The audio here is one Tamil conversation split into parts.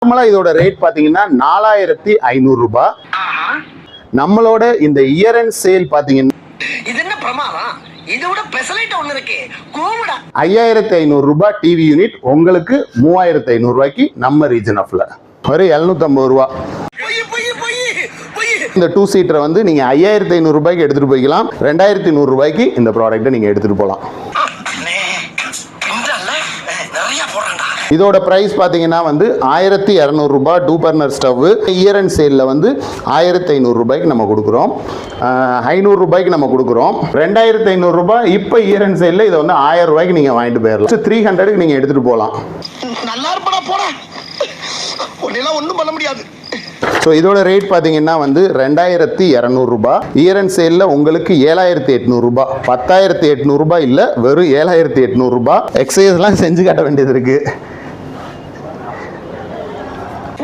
நார்மலா இதோட ரேட் பாத்தீங்கன்னா 4500 ரூபாய். நம்மளோட இந்த இயர் அண்ட் சேல் பாத்தீங்கன்னா இது என்ன பிரமாதம், இதோட ஸ்பெஷலைட் ஒன்னு இருக்கு கோமடா. 5500 ரூபாய் டிவி யூனிட் உங்களுக்கு 3500 ரூபாய்க்கு நம்ம ரீஜன் ஆஃப்ல ஒரு 750 ரூபாய். இந்த 2 சீட்டரை வந்து நீங்க 5500 ரூபாய்க்கு எடுத்துட்டு போய்க்கலாம். 2100 ரூபாய்க்கு இந்த ப்ராடக்ட்டை நீங்க எடுத்துட்டு போகலாம். இதோட பிரைஸ் பாத்தீங்கன்னா வந்து 1200 ரூபாய் 2 பர்னர் ஸ்டவ். இயர் அண்ட் சேல்ல வந்து 1500 ரூபாய்க்கு நம்ம கொடுக்குறோம். 500 ரூபாய்க்கு நம்ம கொடுக்குறோம். 2500 ரூபாய் இப்போ இயர் அண்ட் சேல்ல இதை வந்து 1000 ரூபாய்க்கு நீங்க வாங்கிட்டு போயிடலாம். 300க்கு நீங்க எடுத்துட்டு போகலாம். நல்லா இருப்படா போடா, ஒண்ணெல்லாம் ஒண்ணும் பண்ண முடியாது. ஸோ இதோட ரேட் பார்த்தீங்கன்னா வந்து 2200 ரூபாய். இயர் அண்ட் சேலில் உங்களுக்கு 7800 ரூபாய். 10800 ரூபாய் இல்லை, வெறும் 7800 ரூபாய். எக்ஸசைஸ்லாம் செஞ்சு காட்ட வேண்டியது இருக்கு.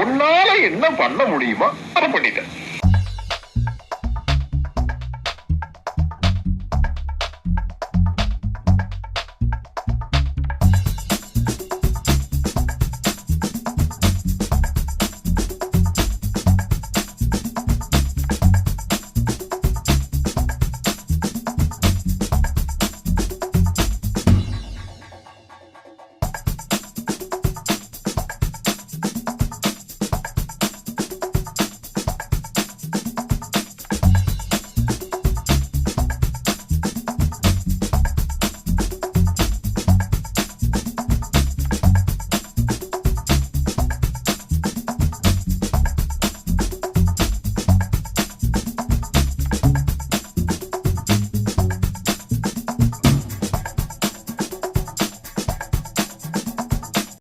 உன்னால என்ன பண்ண முடியுமா அதை பண்ணிட்டேன்.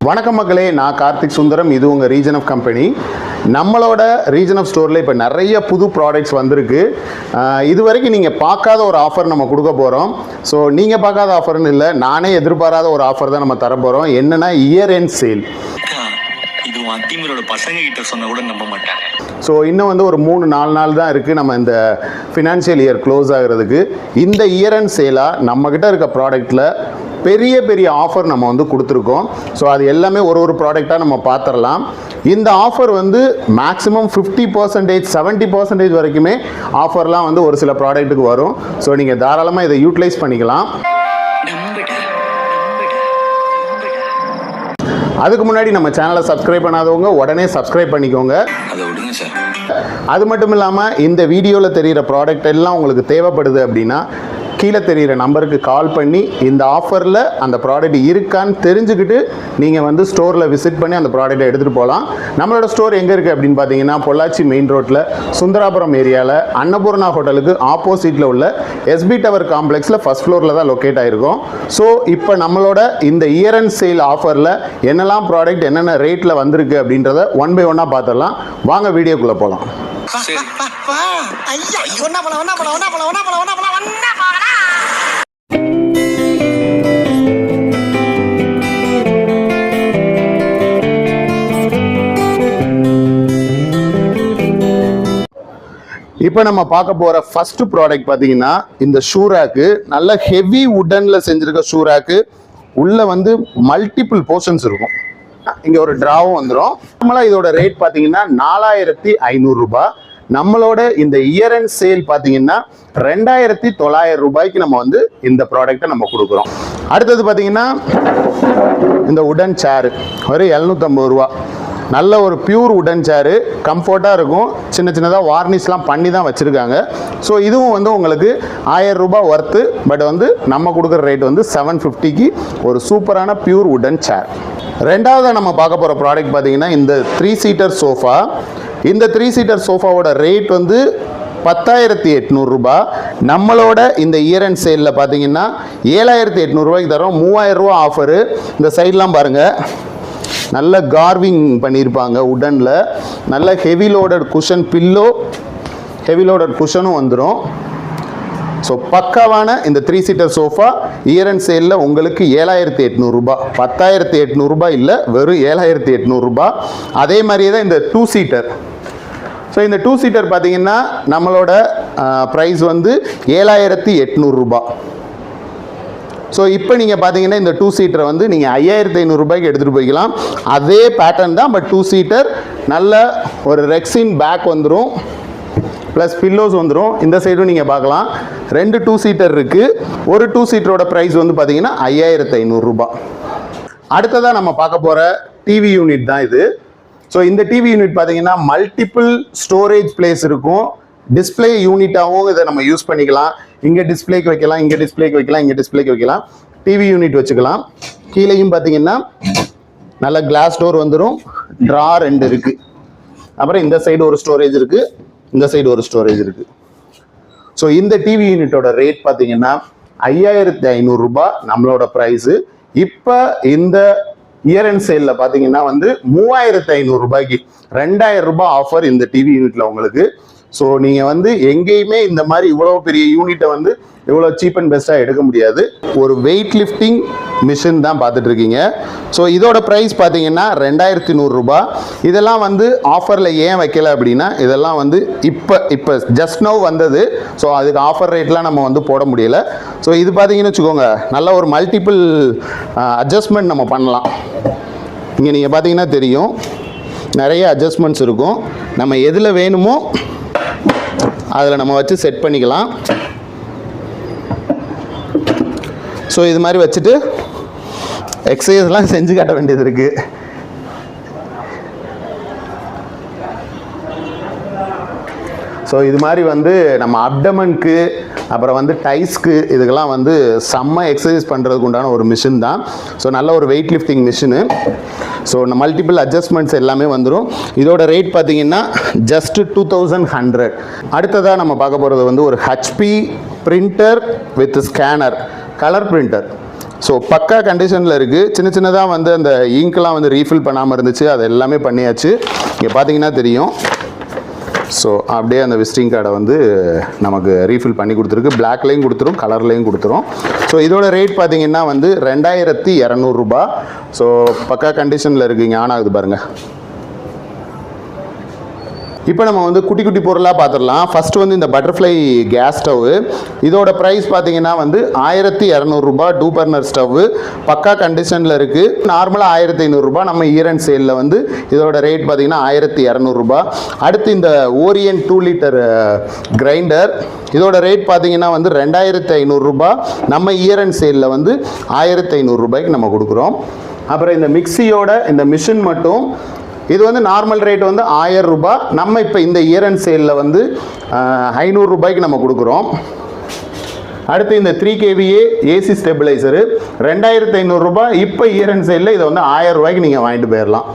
வணக்கம் மக்களே, நான் கார்த்திக் சுந்தரம். இது உங்கள் ரீஜன் ஆஃப் கம்பெனி. நம்மளோட ரீஜன் ஆஃப் ஸ்டோரில் இப்போ நிறைய புது ப்ராடக்ட்ஸ் வந்திருக்கு. இது வரைக்கும் நீங்கள் பார்க்காத ஒரு ஆஃபர் நம்ம கொடுக்க போகிறோம். ஸோ நீங்கள் பார்க்காத ஆஃபர்னு இல்லை, நானே எதிர்பாராத ஒரு ஆஃபர் தான் நம்ம தர போகிறோம். என்னென்னா இயர் எண்ட் சேல். இது அத்திமரோட பசங்க கிட்ட சொன்ன கூட நம்ப மாட்டாங்க. ஸோ இன்னும் வந்து ஒரு 3-4 நாள் தான் இருக்குது நம்ம இந்த ஃபினான்ஷியல் இயர் க்ளோஸ் ஆகிறதுக்கு. இந்த இயர் அண்ட் சேலாக நம்மக்கிட்ட இருக்க ப்ராடக்ட்டில் பெரிய பெரிய ஆஃபர் நம்ம வந்து கொடுத்துருக்கோம். ஸோ அது எல்லாமே ஒரு ப்ராடக்டாக நம்ம பார்த்துடலாம். இந்த ஆஃபர் வந்து மேக்ஸிமம் 50%, 70% வரைக்குமே ஆஃபர்லாம் வந்து ஒரு சில ப்ராடக்ட்டுக்கு வரும். ஸோ நீங்கள் தாராளமாக இதை யூட்டிலைஸ் பண்ணிக்கலாம். அதுக்கு முன்னாடி நம்ம சேனலை சப்ஸ்கிரைப் பண்ணாதவங்க உடனே சப்ஸ்கிரைப் பண்ணிக்கோங்க. அது மட்டும் இல்லாமல் இந்த வீடியோவில் தெரிகிற ப்ராடக்ட் எல்லாம் உங்களுக்கு தேவைப்படுது அப்படின்னா கீழே தெரிகிற நம்பருக்கு கால் பண்ணி இந்த ஆஃபரில் அந்த ப்ராடக்ட் இருக்கான்னு தெரிஞ்சுக்கிட்டு நீங்கள் வந்து ஸ்டோரில் விசிட் பண்ணி அந்த ப்ராடக்ட்டை எடுத்துகிட்டு போகலாம். நம்மளோட ஸ்டோர் எங்கே இருக்குது அப்படின்னு பார்த்தீங்கன்னா பொள்ளாச்சி மெயின் ரோட்டில் சுந்தராபுரம் ஏரியாவில் அன்னபூர்ணா ஹோட்டலுக்கு ஆப்போசிட்டில் உள்ள எஸ்பி டவர் காம்ப்ளெக்ஸில் ஃபஸ்ட் ஃப்ளோரில் தான் லொக்கேட் ஆகிருக்கும். ஸோ இப்போ நம்மளோட இந்த இயர் அண்ட் சேல் ஆஃபரில் என்னெல்லாம் ப்ராடக்ட் என்னென்ன ரேட்டில் வந்திருக்கு அப்படின்றத 1 by 1 பார்த்துடலாம். வாங்க வீடியோக்குள்ளே போகலாம். இப்போ நம்ம பார்க்க போகிற ஃபர்ஸ்ட் ப்ராடக்ட் பார்த்தீங்கன்னா இந்த ஷூ ரேக்கு. நல்ல ஹெவி வுட்டனில் செஞ்சுருக்க ஷூ ரேக்கு. உள்ளே வந்து மல்டிபிள் போர்ஷன்ஸ் இருக்கும். இங்கே ஒரு ட்ராவும் வந்துடும். நம்மளாம் இதோட ரேட் பார்த்தீங்கன்னா 4500 ரூபாய். நம்மளோட இந்த இயர் அண்ட் சேல் பார்த்தீங்கன்னா 2900 ரூபாய்க்கு நம்ம வந்து இந்த ப்ராடக்ட்டை நம்ம கொடுக்குறோம். அடுத்தது பார்த்தீங்கன்னா இந்த உடன் சேரு ஒரு 750 ரூபா. நல்ல ஒரு பியூர் உடன் சேரு, கம்ஃபர்ட்டாக இருக்கும். சின்ன சின்னதாக வார்னிஷ்லாம் பண்ணி தான் வச்சுருக்காங்க. ஸோ இதுவும் வந்து உங்களுக்கு 1000 ரூபாய் ஒர்த்து. பட் வந்து நம்ம கொடுக்குற ரேட் வந்து 750க்கு ஒரு சூப்பரான பியூர் உடன் சேர். ரெண்டாவது நம்ம பார்க்க போகிற ப்ராடக்ட் பார்த்தீங்கன்னா இந்த 3 சீட்டர் சோஃபா. இந்த 3 சீட்டர் சோஃபாவோட ரேட் வந்து 10800 ரூபாய். நம்மளோட இந்த இயர் அண்ட் சேலில் பார்த்தீங்கன்னா 7800 ரூபாய்க்கு தரோம். 3000 ரூபா ஆஃபரு. இந்த சைட்லாம் பாருங்கள், நல்ல கார்விங் பண்ணியிருப்பாங்க உடனில். நல்ல heavy loaded cushion, pillow heavy loaded குஷனும் வந்துடும். ஸோ பக்காவான இந்த 3 சீட்டர் சோஃபா இயர் அண்ட் சேலில் உங்களுக்கு 7800 ரூபாய். 10800 ரூபாய் இல்லை, வெறும் 7800 ரூபாய். அதே மாதிரியே தான் இந்த 2 சீட்டர். ஸோ இந்த 2 சீட்டர் பார்த்தீங்கன்னா நம்மளோட ப்ரைஸ் வந்து 7800 ரூபாய். ஸோ இப்போ நீங்கள் பார்த்தீங்கன்னா இந்த 2 சீட்டரை வந்து நீங்கள் 5500 ரூபாய்க்கு எடுத்துகிட்டு போய்க்கலாம். அதே பேட்டர்ன் தான், பட் 2 சீட்டர் நல்ல ஒரு ரெக்ஸின் பேக் வந்துடும், ப்ளஸ் பில்லோஸ் வந்துடும். இந்த சைடும் நீங்கள் பார்க்கலாம் 2 2 சீட்டர் இருக்குது. ஒரு 2 சீட்டரோட ப்ரைஸ் வந்து பார்த்தீங்கன்னா 5500 ரூபாய். அடுத்ததாக நம்ம பார்க்க போகிற டிவி யூனிட் தான் இது. ஸோ இந்த டிவி யூனிட் பார்த்தீங்கன்னா மல்டிபிள் ஸ்டோரேஜ் பிளேஸ் இருக்கும். டிஸ்பிளே யூனிட்டாகவும் இதை நம்ம யூஸ் பண்ணிக்கலாம். இங்கே டிஸ்பிளேக்கு வைக்கலாம், இங்கே டிஸ்பிளேக்கு வைக்கலாம், இங்கே டிஸ்பிளேக்கு வைக்கலாம். டிவி யூனிட் வச்சுக்கலாம். கீழேயும் பார்த்தீங்கன்னா நல்ல கிளாஸ் டோர் வந்துடும். ட்ரா 2 இருக்குது. அப்புறம் இந்த சைடு ஒரு ஸ்டோரேஜ் இருக்குது, இந்த சைடு ஒரு ஸ்டோரேஜ் இருக்குது. ஸோ இந்த டிவி யூனிட்டோட ரேட் பார்த்தீங்கன்னா 5500 ரூபாய் நம்மளோட ப்ரைஸு. இப்போ இந்த இயர் அண்ட் சேலில் பார்த்தீங்கன்னா வந்து 3500 ரூபாய்க்கு 2000 ரூபாய் ஆஃபர் இந்த டிவி யூனிட்டில் உங்களுக்கு. ஸோ நீங்கள் வந்து எங்கேயுமே இந்த மாதிரி இவ்வளோ பெரிய யூனிட்டை வந்து இவ்வளோ சீப் அண்ட் பெஸ்ட்டாக எடுக்க முடியாது. ஒரு வெயிட் லிஃப்டிங் மிஷின் தான் பார்த்துட்டு இருக்கீங்க. ஸோ இதோட ப்ரைஸ் பார்த்தீங்கன்னா 2100 ரூபாய். இதெல்லாம் வந்து ஆஃபரில் ஏன் வைக்கல அப்படின்னா, இதெல்லாம் வந்து இப்போ ஜஸ்ட் நவ் வந்தது. ஸோ அதுக்கு ஆஃபர் ரேட்லாம் நம்ம வந்து போட முடியல. ஸோ இது பார்த்தீங்கன்னு வச்சுக்கோங்க, நல்ல ஒரு மல்டிபிள் அட்ஜஸ்ட்மெண்ட் நம்ம பண்ணலாம். இங்கே நீங்கள் பார்த்தீங்கன்னா தெரியும், நிறைய அட்ஜஸ்ட்மெண்ட்ஸ் இருக்கும். நம்ம எதில் வேணுமோ அதில் நம்ம வச்சு செட் பண்ணிக்கலாம். ஸோ இது மாதிரி வச்சுட்டு எக்ஸசைஸ்லாம் செஞ்சு காட்ட வேண்டியது இருக்குது. ஸோ இது மாதிரி வந்து நம்ம அப்டமனுக்கு, அப்புறம் வந்து டைஸ்க்கு, இதுக்கெல்லாம் வந்து செம்ம எக்ஸசைஸ் பண்ணுறதுக்கு உண்டான ஒரு மிஷின் தான். ஸோ நல்ல ஒரு weight lifting machine. So multiple adjustments எல்லாமே வந்துடும். இதோட ரேட் பார்த்தீங்கன்னா ஜஸ்ட் 2100. அடுத்ததாக நம்ம பார்க்க போகிறது வந்து ஒரு HP printer with scanner, colour printer. So பக்கா கண்டிஷனில் இருக்குது. சின்ன சின்னதாக வந்து அந்த இங்க்லாம் வந்து ரீஃபில் பண்ணாமல் இருந்துச்சு, அது எல்லாமே பண்ணியாச்சு. இங்கே பார்த்தீங்கன்னா தெரியும். ஸோ அப்படியே அந்த விசிட்டிங் கார்டை வந்து நமக்கு ரீஃபில் பண்ணி கொடுத்துருக்கு. பிளாக்லேயும் கொடுத்துரும், கலர்லேயும் கொடுத்துரும். ஸோ இதோட ரேட் பார்த்தீங்கன்னா வந்து 2200 ரூபாய். ஸோ பக்கா கண்டிஷனில் இருக்குங்க, ஆன் ஆகுது பாருங்கள். இப்போ நம்ம வந்து குட்டி குட்டி பொருளாக பார்த்துடலாம். ஃபஸ்ட்டு வந்து இந்த பட்டர்ஃப்ளை கேஸ் ஸ்டவ். இதோட ப்ரைஸ் பார்த்தீங்கன்னா வந்து 1200 ரூபாய். 2 பர்னர் ஸ்டவ் பக்கா கண்டிஷனில் இருக்குது. நார்மலாக 1500 ரூபாய். நம்ம இயர் அண்ட் சேலில் வந்து இதோட ரேட் பார்த்தீங்கன்னா 1200 ரூபாய். அடுத்து இந்த ஓரியன் 2 லிட்டர் கிரைண்டர், இதோட ரேட் பார்த்தீங்கன்னா வந்து 2500 ரூபாய். நம்ம இயர் அண்ட் சேலில் வந்து 1500 ரூபாய்க்கு நம்ம கொடுக்குறோம். அப்புறம் இந்த மிக்சியோட இந்த மிஷின் மட்டும் இது வந்து நார்மல் ரேட் வந்து 1000 ரூபாய். நம்ம இப்போ இந்த இயர் அண்ட் சேலில் வந்து 500 ரூபாய்க்கு நம்ம கொடுக்குறோம். அடுத்து இந்த 3 kVA ஏசி ஸ்டெபிளைசரு 2500 ரூபாய். இப்போ இயர் அண்ட் சேலில் இதை வந்து 1000 ரூபாய்க்கு நீங்கள் வாங்கிட்டு போயிடலாம்.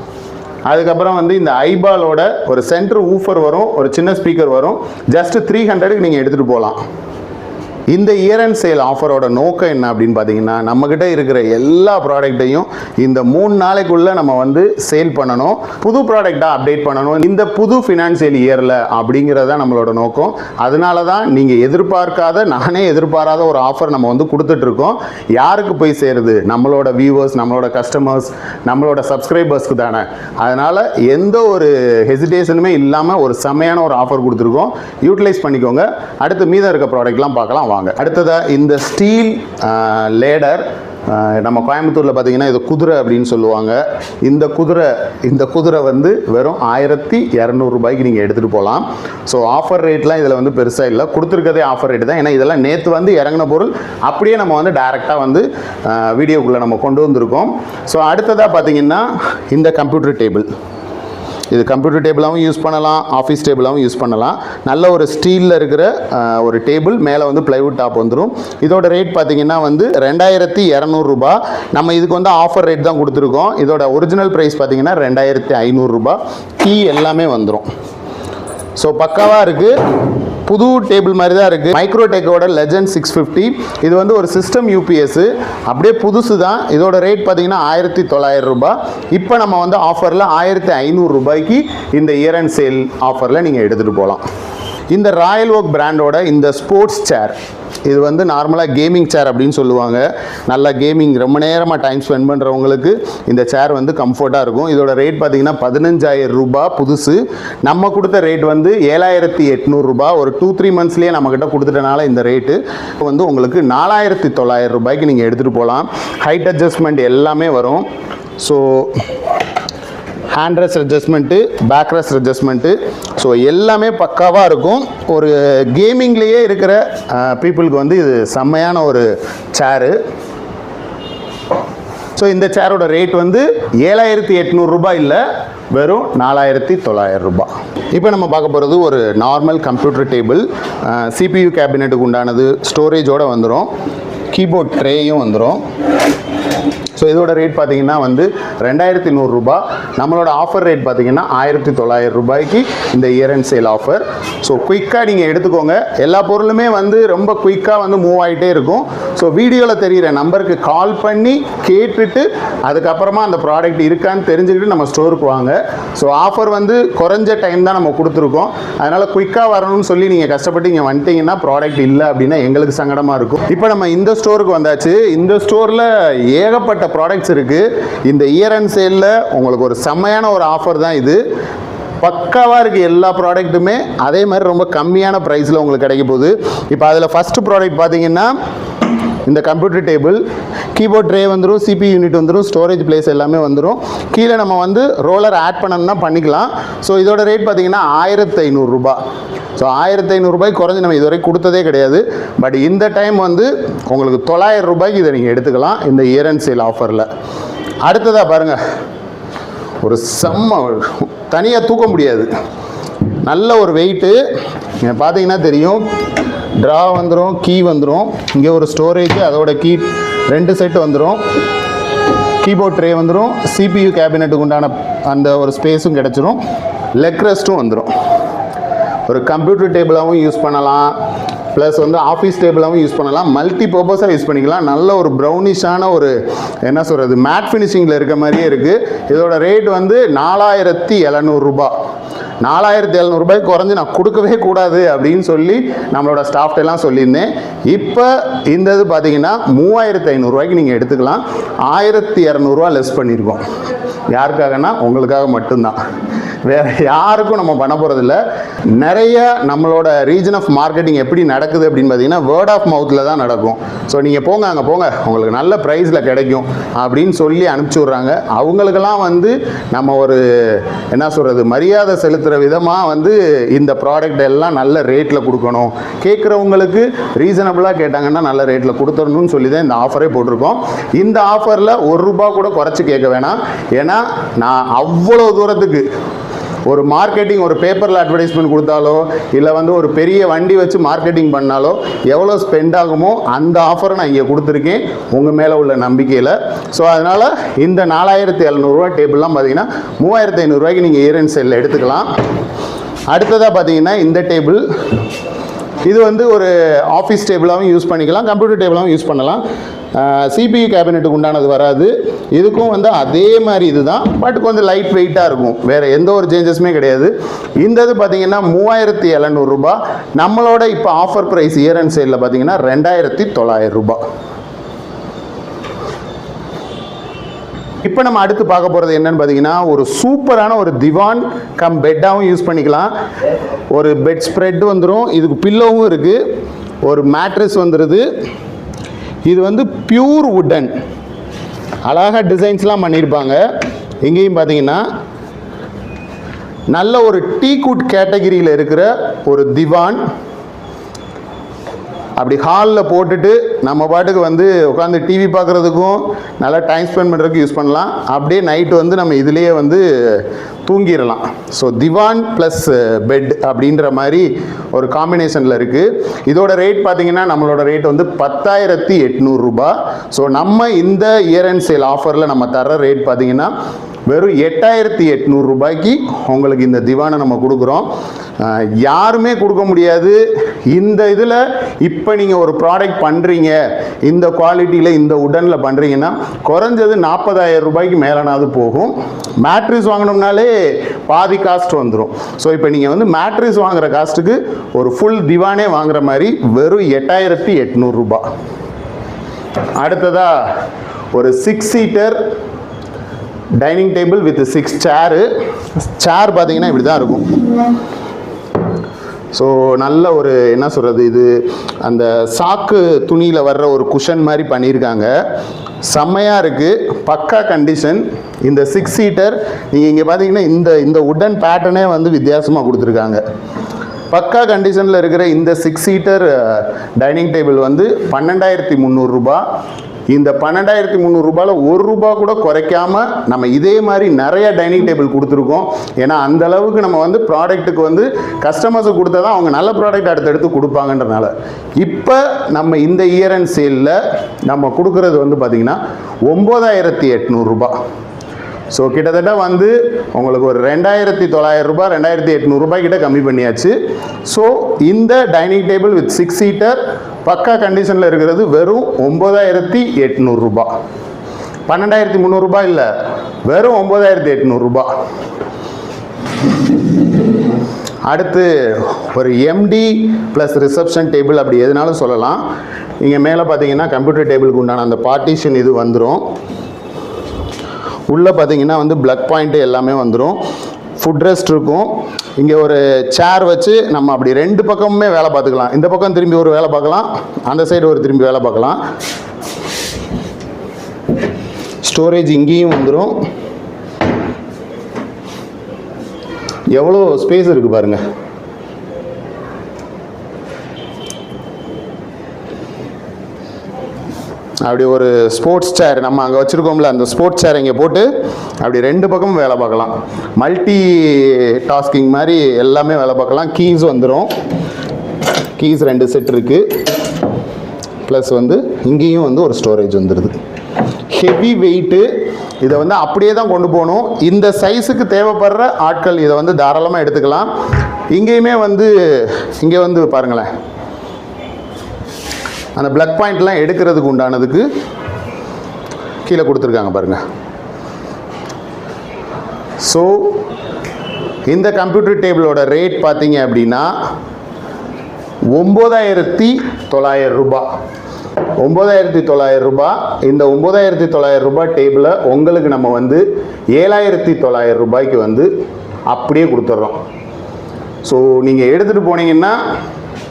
அதுக்கப்புறம் வந்து இந்த ஐபாலோட ஒரு சென்டர் ஊஃபர் வரும், ஒரு சின்ன ஸ்பீக்கர் வரும். ஜஸ்ட் 300க்கு நீங்கள் எடுத்துகிட்டு போகலாம். இந்த இயர் அண்ட் சேல் ஆஃபரோட நோக்கம் என்ன அப்படின்னு பார்த்தீங்கன்னா, நம்மக்கிட்ட இருக்கிற எல்லா ப்ராடக்ட்டையும் இந்த 3 நாளைக்குள்ளே நம்ம வந்து சேல் பண்ணணும், புது ப்ராடக்டாக அப்டேட் பண்ணணும் இந்த புது ஃபினான்ஷியல் இயரில் அப்படிங்கிறத நம்மளோட நோக்கம். அதனால தான் நீங்கள் எதிர்பார்க்காத, நானே எதிர்பாராத ஒரு ஆஃபர் நம்ம வந்து கொடுத்துட்ருக்கோம். யாருக்கு போய் சேருது? நம்மளோட வியூவர்ஸ், நம்மளோட கஸ்டமர்ஸ், நம்மளோட சப்ஸ்கிரைபர்ஸ்க்கு தானே. அதனால் எந்த ஒரு ஹெசிடேஷனுமே இல்லாமல் ஒரு செம்மையான ஒரு ஆஃபர் கொடுத்துருக்கோம். யூட்டிலைஸ் பண்ணிக்கோங்க. அடுத்து மீதம் இருக்க ப்ராடக்ட்லாம் பார்க்கலாம் வாங்க. அடுத்ததாக இந்த ஸ்டீல் லேடர், நம்ம கோயம்புத்தூரில் பார்த்தீங்கன்னா இது குதிரை அப்படின்னு சொல்லுவாங்க. இந்த குதிரை வந்து வெறும் 1200 ரூபாய்க்கு நீங்கள் எடுத்துகிட்டு போகலாம். ஸோ ஆஃபர் ரேட்லாம் இதில் வந்து பெருசாக இல்லை, கொடுத்துருக்கதே ஆஃபர் ரேட்டு தான். ஏன்னா இதெல்லாம் நேற்று வந்து இறங்கின பொருள், அப்படியே நம்ம வந்து டைரெக்டாக வந்து வீடியோக்குள்ளே நம்ம கொண்டு வந்திருக்கோம். ஸோ அடுத்ததாக பார்த்தீங்கன்னா இந்த கம்ப்யூட்டர் டேபிள். இது கம்ப்யூட்டர் டேபிளாகவும் யூஸ் பண்ணலாம், ஆஃபீஸ் டேபிளாகவும் யூஸ் பண்ணலாம். நல்ல ஒரு ஸ்டீலில் இருக்கிற ஒரு டேபிள், மேலே வந்து பிளைவுட் டாப் வந்துடும். இதோட ரேட் பார்த்தீங்கன்னா வந்து 2200 ரூபாய். நம்ம இதுக்கு வந்து ஆஃபர் ரேட் தான் கொடுத்துருக்கோம். இதோட ஒரிஜினல் ப்ரைஸ் பார்த்தீங்கன்னா 2500 ரூபாய். கீ எல்லாமே வந்துடும். ஸோ பக்காவாக இருக்குது. புது டேபிள் மாதிரி தான் இருக்குது. மைக்ரோடெக்கோட லெஜண்ட் 650. இது வந்து ஒரு சிஸ்டம் யூபிஎஸ், அப்படியே புதுசு தான். இதோட ரேட் பார்த்தீங்கன்னா 1900 ரூபாய். இப்போ நம்ம வந்து ஆஃபரில் 1500 ரூபாய்க்கு இந்த இயர் அண்ட் சேல் ஆஃபரில் நீங்கள் எடுத்துகிட்டு போகலாம். இந்த ராயல் ஓக் பிராண்டோட இந்த ஸ்போர்ட்ஸ் சேர், இது வந்து நார்மலாக கேமிங் சேர் அப்படின்னு சொல்லுவாங்க. நல்லா கேமிங் ரொம்ப நேரமாக டைம் ஸ்பெண்ட் பண்ணுறவங்களுக்கு இந்த சேர் வந்து கம்ஃபர்ட்டாக இருக்கும். இதோட ரேட் பார்த்தீங்கன்னா 15,000 ரூபாய் புதுசு. நம்ம கொடுத்த ரேட் வந்து 7,800 ரூபாய். ஒரு 2-3 மந்த்ஸ்லேயே நம்மக்கிட்ட கொடுத்துட்டனால இந்த ரேட்டு வந்து உங்களுக்கு 4,900 ரூபாய்க்கு நீங்கள் எடுத்துகிட்டு போகலாம். ஹைட் அட்ஜஸ்ட்மெண்ட் எல்லாமே வரும். So hand rest adjustment, back rest adjustment, so எல்லாமே பக்காவாக இருக்கும். ஒரு கேமிங்லேயே இருக்கிற பீப்புளுக்கு வந்து இது செம்மையான ஒரு சேரு. ஸோ இந்த சேரோட ரேட் வந்து 7,800 ரூபாய் இல்லை, வெறும் 4,900 ரூபாய். இப்போ நம்ம பார்க்க போகிறது ஒரு நார்மல் கம்ப்யூட்டர் டேபிள். CPU கேபினெட்டுக்கு உண்டானது, ஸ்டோரேஜோடு வந்துடும், கீபோர்ட் ட்ரேயும் வந்துடும். ஸோ இதோட ரேட் பார்த்தீங்கன்னா வந்து 2,100 ரூபாய். நம்மளோட ஆஃபர் ரேட் பார்த்தீங்கன்னா 1,900 ரூபாய்க்கு இந்த year and sale offer. So குயிக்காக நீங்கள் எடுத்துக்கோங்க. எல்லா பொருளுமே வந்து ரொம்ப குயிக்காக வந்து மூவ் ஆகிட்டே இருக்கும். ஸோ வீடியோவில் தெரிகிற நம்பருக்கு கால் பண்ணி கேட்டுட்டு அதுக்கப்புறமா அந்த ப்ராடக்ட் இருக்கான்னு தெரிஞ்சுக்கிட்டு நம்ம ஸ்டோருக்கு வாங்க. ஸோ ஆஃபர் வந்து குறைஞ்ச டைம் தான் நம்ம கொடுத்துருக்கோம். அதனால் குயிக்காக வரணும்னு சொல்லி நீங்கள் கஷ்டப்பட்டு இங்கே வந்துட்டீங்கன்னா ப்ராடக்ட் இல்லை அப்படின்னா எங்களுக்கு சங்கடமாக இருக்கும். இப்போ நம்ம இந்த ஸ்டோருக்கு வந்தாச்சு. இந்த ஸ்டோரில் ஏகப்பட்ட ப்ராடக்ட்ஸ் இருக்குது. இந்த இயர் அண்ட் சேலில் உங்களுக்கு ஒரு செம்மையான ஒரு ஆஃபர் தான் இது. பக்காவாக இருக்குது எல்லா ப்ராடக்ட்டுமே. அதே மாதிரி ரொம்ப கம்மியான ப்ரைஸில் உங்களுக்கு கிடைக்க போகுது. இப்போ அதில் ஃபஸ்ட்டு ப்ராடக்ட் பார்த்தீங்கன்னா இந்த கம்ப்யூட்டர் டேபிள், கீபோர்ட் ட்ரே வந்துடும், CPU யூனிட் வந்துடும், ஸ்டோரேஜ் பிளேஸ் எல்லாமே வந்துடும். கீழே நம்ம வந்து ரோலர் ஆட் பண்ணணும்னா பண்ணிக்கலாம். ஸோ இதோட ரேட் பார்த்தீங்கன்னா 1,500 ரூபாய். ஸோ 1,500 ரூபாய்க்கு குறைஞ்சி நம்ம இதுவரை கொடுத்ததே கிடையாது. பட் இந்த டைம் வந்து உங்களுக்கு 900 ரூபாய்க்கு இதை நீங்கள் எடுத்துக்கலாம் இந்த இயர் அண்ட் சேல் ஆஃபரில். அடுத்ததாக பாருங்கள், ஒரு செம்ம தனியாக தூக்க முடியாது, நல்ல ஒரு வெயிட்டு. நீங்கள் பார்த்தீங்கன்னா தெரியும், ட்ரா வந்துடும், கீ வந்துடும், இங்கே ஒரு ஸ்டோரேஜ், அதோட கீ 2 செட் வந்துடும், கீபோர்ட் ட்ரே வந்துடும், CPU கேபினெட்டுக்கு உண்டான அந்த ஒரு ஸ்பேஸும் கிடச்சிரும், லெக் ரெஸ்ட்டும் வந்துடும். ஒரு கம்ப்யூட்டர் டேபிளாகவும் யூஸ் பண்ணலாம், ப்ளஸ் வந்து ஆஃபீஸ் டேபிளாகவும் யூஸ் பண்ணலாம், மல்டி பர்பஸாக யூஸ் பண்ணிக்கலாம். நல்ல ஒரு ப்ரௌனிஷான ஒரு என்ன சொல்கிறது மேட் ஃபினிஷிங்கில் இருக்க மாதிரியே இருக்குது. இதோட ரேட் வந்து 4,700 ரூபாய். 4,700 ரூபாய்க்கு குறைஞ்சி நான் கொடுக்கவே கூடாது அப்படின்னு சொல்லி நம்மளோட ஸ்டாஃப்ட் எல்லாம் சொல்லியிருந்தேன். இப்போ இந்த இது பார்த்தீங்கன்னா 3,500 ரூபாய்க்கு நீங்கள் எடுத்துக்கலாம். 1,200 ரூபா லெஸ் பண்ணியிருக்கோம். யாருக்காகனா உங்களுக்காக மட்டும்தான், வேறு யாருக்கும் நம்ம பண்ண போகிறதில்ல. நிறைய நம்மளோட ரீஜன் ஆஃப் மார்க்கெட்டிங் எப்படி நடக்குது அப்படின்னு பார்த்தீங்கன்னா வேர்ட் ஆஃப் மவுத்தில் தான் நடக்கும். ஸோ நீங்கள் போங்க, அங்கே போங்க, உங்களுக்கு நல்ல ப்ரைஸில் கிடைக்கும் அப்படின்னு சொல்லி அனுப்பிச்சி விட்றாங்க. அவங்களுக்கெல்லாம் வந்து நம்ம ஒரு என்ன சொல்கிறது மரியாதை செலுத்துகிற விதமாக வந்து இந்த ப்ராடக்ட் எல்லாம் நல்ல ரேட்டில் கொடுக்கணும். கேட்குறவங்களுக்கு ரீசனபிளாக கேட்டாங்கன்னா நல்ல ரேட்டில் கொடுத்துடணும்னு சொல்லி தான் இந்த ஆஃபரே போட்டிருக்கோம். இந்த ஆஃபரில் 1 ரூபா கூட குறைச்சி கேட்க வேணாம். ஏன்னா நான் அவ்வளோ தூரத்துக்கு ஒரு மார்க்கெட்டிங், ஒரு பேப்பரில் அட்வர்டைஸ்மெண்ட் கொடுத்தாலோ இல்லை வந்து ஒரு பெரிய வண்டி வச்சு மார்க்கெட்டிங் பண்ணாலோ எவ்வளோ ஸ்பெண்ட் ஆகுமோ அந்த ஆஃபரை நான் இங்கே கொடுத்துருக்கேன் உங்கள் மேலே உள்ள நம்பிக்கையில். ஸோ அதனால் இந்த 4,700 ரூபா டேபிள்லாம் பார்த்தீங்கன்னா 3,500 ரூபாய்க்கு நீங்கள் இயர் அண்ட் சேலில் எடுத்துக்கலாம். அடுத்ததாக பார்த்தீங்கன்னா இந்த டேபிள், இது வந்து ஒரு ஆஃபீஸ் டேபிளாகவும் யூஸ் பண்ணிக்கலாம், கம்ப்யூட்டர் டேபிளாகவும் யூஸ் பண்ணலாம். CPU கேபினெட்டுக்கு உண்டானது வராது. இதுக்கும் வந்து அதே மாதிரி இதுதான், பட் கொஞ்சம் லைட் வெயிட்டாக இருக்கும். வேறு எந்த ஒரு சேஞ்சஸுமே கிடையாது. இந்த இது பார்த்தீங்கன்னா 3,700 ரூபாய். நம்மளோட இப்போ ஆஃபர் ப்ரைஸ் இயர் அண்ட் சேலில் பார்த்தீங்கன்னா 2,900 ரூபாய். இப்போ நம்ம அடுத்து பார்க்க போகிறது என்னன்னு பார்த்தீங்கன்னா ஒரு சூப்பரான ஒரு திவான் கம் பெட்டாகவும் யூஸ் பண்ணிக்கலாம். ஒரு பெட் ஸ்ப்ரெட் வந்துடும், இதுக்கு பில்லோவும் இருக்குது, ஒரு மேட்ரஸ் வந்துடுது. இது வந்து பியூர் வுட்டன், அழகாக டிசைன்ஸ்லாம் பண்ணியிருப்பாங்க. இங்கேயும் பார்த்தீங்கன்னா நல்ல ஒரு டீக்குட் கேட்டகிரியில் இருக்கிற ஒரு திவான். அப்படி ஹாலில் போட்டுட்டு நம்ம பாட்டுக்கு வந்து உட்காந்து டிவி பார்க்குறதுக்கும் நல்லா டைம் ஸ்பெண்ட் பண்ணுறதுக்கு யூஸ் பண்ணலாம். அப்படியே நைட்டு வந்து நம்ம இதுலேயே வந்து தூங்கிடலாம். ஸோ திவான் ப்ளஸ் பெட் அப்படின்ற மாதிரி ஒரு காம்பினேஷனில் இருக்குது. இதோட ரேட் பார்த்திங்கன்னா நம்மளோட ரேட் வந்து 10,800 ரூபாய். ஸோ நம்ம இந்த இயர் அண்ட் சேல் ஆஃபரில் நம்ம தர ரேட் பார்த்திங்கன்னா வெறும் 8,800 ரூபாய்க்கு உங்களுக்கு இந்த திவானை நம்ம கொடுக்குறோம். யாருமே கொடுக்க முடியாது. இந்த இதில் இப்போ நீங்கள் ஒரு ப்ராடக்ட் பண்ணுறீங்க, இந்த குவாலிட்டியில் இந்த உடனில் பண்ணுறீங்கன்னா குறைஞ்சது 40,000 ரூபாய்க்கு மேலேனாவது போகும். மேட்ரிஸ் வாங்கினோம்னாலே பாதி காஸ்ட் வந்துடும். ஸோ இப்போ நீங்கள் வந்து மேட்ரிஸ் வாங்குற காஸ்ட்டுக்கு ஒரு ஃபுல் திவானே வாங்குற மாதிரி வெறும் 8800 ரூபாய். அடுத்ததா ஒரு 6 சீட்டர் டைனிங் டேபிள் வித் 6 சேரு. சேர் பார்த்தீங்கன்னா இப்படி தான் இருக்கும். ஸோ நல்ல ஒரு என்ன சொல்கிறது, இது அந்த சாக்கு துணியில் வர்ற ஒரு குஷன் மாதிரி பண்ணியிருக்காங்க. செம்மையாக இருக்குது, பக்கா கண்டிஷன். இந்த 6 சீட்டர் நீங்கள் இங்கே பார்த்தீங்கன்னா இந்த உட்டன் பேட்டர்னே வந்து வித்தியாசமாக கொடுத்துருக்காங்க. பக்கா கண்டிஷனில் இருக்கிற இந்த 6 சீட்டர் டைனிங் டேபிள் வந்து 12300 ரூபாய். இந்த 12300 ரூபாயில் ₹1 கூட குறைக்காம நம்ம இதே மாதிரி நிறைய டைனிங் டேபிள் கொடுத்துருக்கோம். ஏன்னா அந்த அளவுக்கு நம்ம வந்து ப்ராடக்ட்டுக்கு வந்து கஸ்டமர்ஸுக்கு கொடுத்தா தான் அவங்க நல்ல ப்ராடக்ட் அடுத்தடுத்து கொடுப்பாங்கன்றனால இப்போ நம்ம இந்த இயர் அண்ட் சேலில் நம்ம கொடுக்குறது வந்து பார்த்திங்கன்னா 9800 ரூபாய். ஸோ கிட்டத்தட்ட வந்து உங்களுக்கு ஒரு 2900 ரூபாய் 2800 ரூபாய் கிட்ட கம்மி பண்ணியாச்சு. ஸோ இந்த டைனிங் டேபிள் வித் 6 சீட்டர் பக்கா கண்டிஷனில் இருக்கிறது வெறும் 9800 ரூபாய். 12300 ரூபாய் இல்லை, வெறும் 9800 ரூபாய். அடுத்து ஒரு எம்டி ப்ளஸ் ரிசப்ஷன் டேபிள் அப்படி எதுனாலும் சொல்லலாம். இங்கே மேலே பார்த்தீங்கன்னா கம்ப்யூட்டர் டேபிளுக்கு உண்டான அந்த பார்ட்டிஷன் இது வந்துடும். உள்ளே பார்த்தீங்கன்னா வந்து பிளக் பாயிண்ட்டு எல்லாமே வந்துடும். ஃபுட் ரெஸ்ட் இருக்கும். இங்கே ஒரு சேர் வச்சு நம்ம அப்படி 2 பக்கமுமே வேலை பார்த்துக்கலாம். இந்த பக்கம் திரும்பி ஒரு வேலை பார்க்கலாம், அந்த சைடு ஒரு திரும்பி வேலை பார்க்கலாம். ஸ்டோரேஜ் இங்கேயும் வந்துடும். எவ்வளோ ஸ்பேஸ் இருக்குது பாருங்கள். அப்படி ஒரு ஸ்போர்ட்ஸ் சேர் நம்ம அங்கே வச்சுருக்கோம்ல, அந்த ஸ்போர்ட்ஸ் சேர் இங்கே போட்டு அப்படி 2 பக்கமும் வேலை பார்க்கலாம். மல்டி டாஸ்கிங் மாதிரி எல்லாமே வேலை பார்க்கலாம். கீஸ் வந்துடும். கீஸ் 2 செட் இருக்குது. ப்ளஸ் வந்து இங்கேயும் வந்து ஒரு ஸ்டோரேஜ் வந்துடுது. Heavy weight. இதை வந்து அப்படியே தான் கொண்டு போகணும். இந்த சைஸுக்கு தேவைப்படுற ஆட்கள் இதை வந்து தாராளமாக எடுத்துக்கலாம். இங்கேயுமே வந்து இங்கே வந்து பாருங்களேன், அந்த பிளக் பாயிண்ட்லாம் எடுக்கிறதுக்கு உண்டானதுக்கு கீழே கொடுத்துருக்காங்க பாருங்கள். ஸோ இந்த கம்ப்யூட்டர் டேபிளோட ரேட் பார்த்தீங்க அப்படின்னா 9900 ரூபாய். 9900 ரூபாய். இந்த 9900 ரூபாய் டேபிளை உங்களுக்கு நம்ம வந்து 7900 ரூபாய்க்கு வந்து அப்படியே கொடுத்துட்றோம். ஸோ நீங்கள் எடுத்துகிட்டு போனீங்கன்னா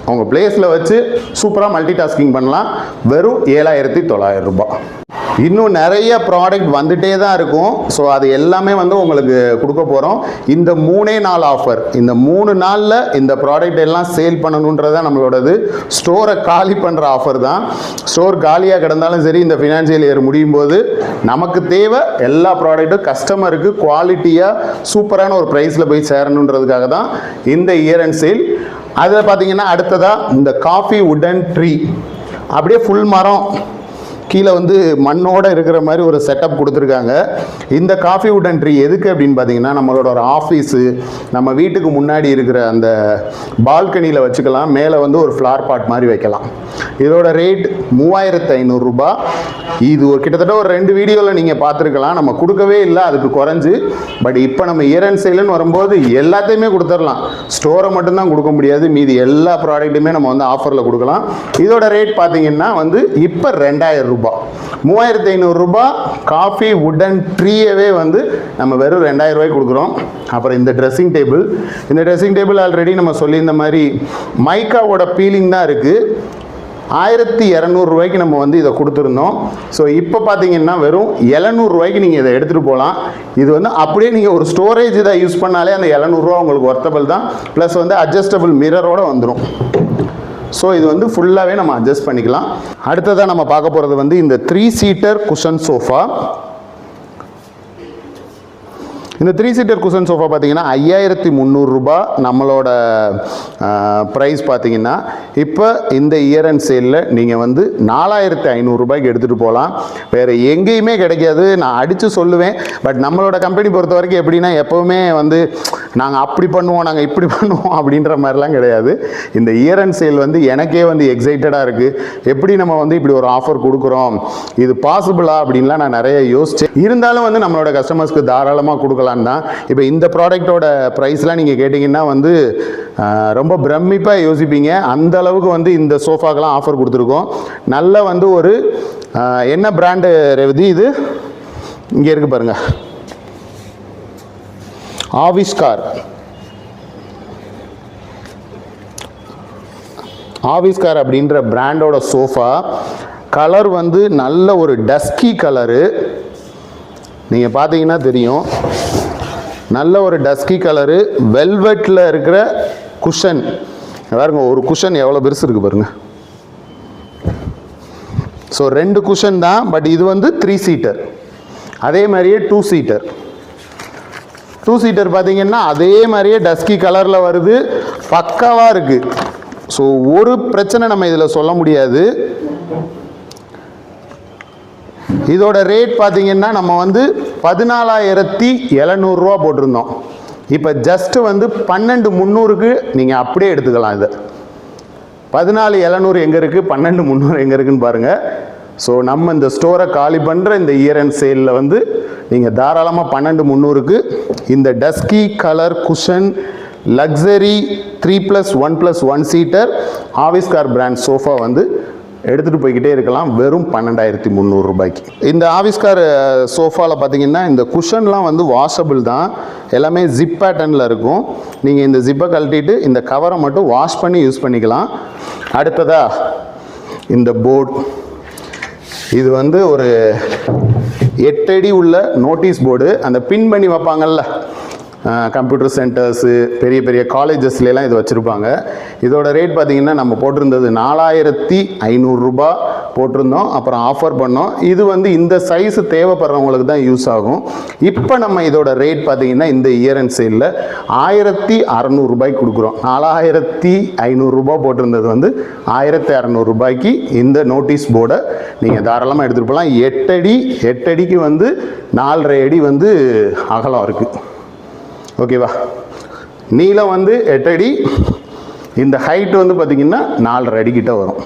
அவங்க பிளேஸில் வச்சு சூப்பராக மல்டி டாஸ்கிங் பண்ணலாம். வெறும் 7900 ரூபாய். இன்னும் நிறைய ப்ராடக்ட் வந்துட்டே தான் இருக்கும். ஸோ அது எல்லாமே வந்து உங்களுக்கு கொடுக்க போகிறோம். இந்த 3 நாள் ஆஃபர், இந்த 3 நாளில் இந்த ப்ராடக்ட் எல்லாம் சேல் பண்ணணுன்றதான் நம்மளோடது. ஸ்டோரை காலி பண்ணுற ஆஃபர் தான். ஸ்டோர் காலியாக கிடந்தாலும் சரி, இந்த ஃபினான்ஷியல் இயர் முடியும் போது நமக்கு தேவை எல்லா ப்ராடக்ட்டும் கஸ்டமருக்கு குவாலிட்டியாக சூப்பரான ஒரு ப்ரைஸில் போய் சேரணுன்றதுக்காக தான் இந்த இயர் அண்ட் சேல். அதில் பார்த்தீங்கன்னா அடுத்ததாக இந்த காஃபி உட்டன் ட்ரீ, அப்படியே ஃபுல் மரம் கீழே வந்து மண்ணோடு இருக்கிற மாதிரி ஒரு செட்டப் கொடுத்துருக்காங்க. இந்த காஃபி உட்டன் ட்ரீ எதுக்கு அப்படின்னு பார்த்தீங்கன்னா, நம்மளோட ஒரு ஆஃபீஸு, நம்ம வீட்டுக்கு முன்னாடி இருக்கிற அந்த பால்கனியில் வச்சுக்கலாம். மேலே வந்து ஒரு ஃப்ளார் பாட் மாதிரி வைக்கலாம். இதோட ரேட் 3500 ரூபாய். இது ஒரு கிட்டத்தட்ட ஒரு 2 வீடியோவில் நீங்கள் பார்த்துருக்கலாம். நம்ம கொடுக்கவே இல்லை, அதுக்கு குறைஞ்சு. பட் இப்போ நம்ம இயர் அண்ட் சேல்னு வரும்போது எல்லாத்தையுமே கொடுத்துடலாம். ஸ்டோரை மட்டும்தான் கொடுக்க முடியாது, மீதி எல்லா ப்ராடக்ட்டுமே நம்ம வந்து ஆஃபரில் கொடுக்கலாம். இதோட ரேட் பார்த்தீங்கன்னா வந்து இப்போ 2000 ரூபாய். 3500 ரூபாய் காஃபி உட்டன் ட்ரீயவே வந்து நம்ம வெறும் 2000 ரூபாய்க்கு கொடுக்குறோம். அப்புறம் இந்த ட்ரெஸ்ஸிங் டேபிள், இந்த ட்ரெஸ்ஸிங் டேபிள் ஆல்ரெடி நம்ம சொல்லியிருந்த மாதிரி மைக்காவோட பீலிங் தான் இருக்குது. 1200 ரூபாய்க்கு நம்ம வந்து இதை கொடுத்துருந்தோம். ஸோ இப்போ பார்த்தீங்கன்னா வெறும் 700 ரூபாய்க்கு நீங்கள் இதை எடுத்துகிட்டு போகலாம். இது வந்து அப்படியே நீங்கள் ஒரு ஸ்டோரேஜ் இதை யூஸ் பண்ணாலே அந்த 700 ரூபா உங்களுக்கு ஒர்த்தபிள் தான். ப்ளஸ் வந்து அட்ஜஸ்டபிள் மிரரோடு வந்துடும். ஸோ இது வந்து ஃபுல்லாகவே நம்ம அட்ஜஸ்ட் பண்ணிக்கலாம். அடுத்ததாக நம்ம பார்க்க போகிறது வந்து இந்த 3 சீட்டர் குஷன் சோஃபா. இந்த 3 சீட்டர் குஷன் சோஃபா பார்த்தீங்கன்னா 5300 ரூபாய் நம்மளோட ப்ரைஸ் பார்த்தீங்கன்னா, இப்போ இந்த இயர் அண்ட் சேலில் நீங்கள் வந்து 4500 ரூபாய்க்கு எடுத்துகிட்டு போகலாம். வேறு எங்கேயுமே கிடைக்காது, நான் அடித்து சொல்லுவேன். பட் நம்மளோட கம்பெனி பொறுத்த வரைக்கும் எப்படின்னா, எப்போவுமே வந்து நாங்கள் அப்படி பண்ணுவோம், நாங்கள் இப்படி பண்ணுவோம் அப்படின்ற மாதிரிலாம் கிடையாது. இந்த இயர் அண்ட் சேல் வந்து எனக்கே வந்து எக்ஸைட்டடாக இருக்குது. எப்படி நம்ம வந்து இப்படி ஒரு ஆஃபர் கொடுக்குறோம், இது பாசிபிளா அப்படின்லாம் நான் நிறைய யோசிச்சேன். இருந்தாலும் வந்து நம்மளோட கஸ்டமர்ஸ்க்கு தாராளமாக கொடுக்கலான்னு தான். இப்போ இந்த ப்ராடக்டோட ப்ரைஸ்லாம் நீங்கள் கேட்டிங்கன்னா வந்து ரொம்ப பிரமிப்பாக யோசிப்பீங்க. அந்த அளவுக்கு வந்து இந்த சோஃபாக்கெல்லாம் ஆஃபர் கொடுத்துருக்கோம். நல்ல வந்து ஒரு என்ன பிராண்டு ரேவதி இது? இங்கே இருக்கு பாருங்க, ஆவிஷ்கார். ஆவிஷ்கார் அப்படின்ற பிராண்டோட சோஃபா. கலர் வந்து நல்ல ஒரு டஸ்கி கலரு, நீங்கள் பார்த்தீங்கன்னா தெரியும். நல்ல ஒரு டஸ்கி கலரு, வெல்வெட்டில் இருக்கிற குஷன் பாருங்க. ஒரு குஷன் எவ்வளோ பெருசு இருக்குது பாருங்க. ஸோ 2 குஷன் தான், பட் இது வந்து 3 சீட்டர். அதே மாதிரியே 2 சீட்டர். 2 சீட்டர் பார்த்தீங்கன்னா அதே மாதிரியே டஸ்கி கலரில் வருது, பக்காவாக இருக்குது. ஸோ ஒரு பிரச்சனை நம்ம இதில் சொல்ல முடியாது. இதோட ரேட் பார்த்தீங்கன்னா நம்ம வந்து 14,700 ரூபா போட்டிருந்தோம். இப்போ ஜஸ்ட்டு வந்து 12,300க்கு நீங்கள் அப்படியே எடுத்துக்கலாம். இதை 14,700 எங்கே இருக்குது, 12,300 எங்கே இருக்குன்னு பாருங்கள். ஸோ நம்ம இந்த ஸ்டோரை காலி பண்ணுற இந்த இயர் அண்ட் சேலில் வந்து நீங்கள் தாராளமாக 12,300க்கு இந்த dusky colour cushion luxury 3+1+1 seater Avishkar brand sofa வந்து எடுத்துகிட்டு போய்கிட்டே இருக்கலாம் வெறும் 12,300 ரூபாய்க்கு. இந்த ஆவிஷ்கார் சோஃபாவில் பார்த்தீங்கன்னா இந்த குஷன்லாம் வந்து வாஷபிள் தான், எல்லாமே ஜிப் பேட்டர்னில் இருக்கும். நீங்கள் இந்த ஜிப்பை கழட்டிட்டு இந்த கவரை மட்டும் வாஷ் பண்ணி யூஸ் பண்ணிக்கலாம். அடுத்ததா இந்த போர்டு. இது வந்து ஒரு 8 அடி உள்ள நோட்டீஸ் போர்டு. அந்த பின் பண்ணி வைப்பாங்கல்ல கம்ப்யூட்டர் சென்டர்ஸு, பெரிய பெரிய காலேஜஸ்லாம் இது வச்சுருப்பாங்க. இதோட ரேட் பார்த்திங்கன்னா நம்ம போட்டிருந்தது 4,500 ரூபா போட்டிருந்தோம். அப்புறம் ஆஃபர் பண்ணோம். இது வந்து இந்த சைஸு தேவைப்படுறவங்களுக்கு தான் யூஸ் ஆகும். இப்போ நம்ம இதோட ரேட் பார்த்திங்கன்னா இந்த இயர் அண்ட் சேலில் 1,600 ரூபாய்க்கு கொடுக்குறோம். 4,500 ரூபா போட்டிருந்தது வந்து 1,600 ரூபாய்க்கு இந்த நோட்டீஸ் போர்டை நீங்கள் தாராளமாக எடுத்துகிட்டு போகலாம். 8 அடிக்கு வந்து 4.5 அடி வந்து அகலம் இருக்குது. ஓகேவா? நீளம் வந்து 8 அடி, இந்த ஹைட் வந்து பார்த்திங்கன்னா 4.5 அடி கிட்ட வரும்.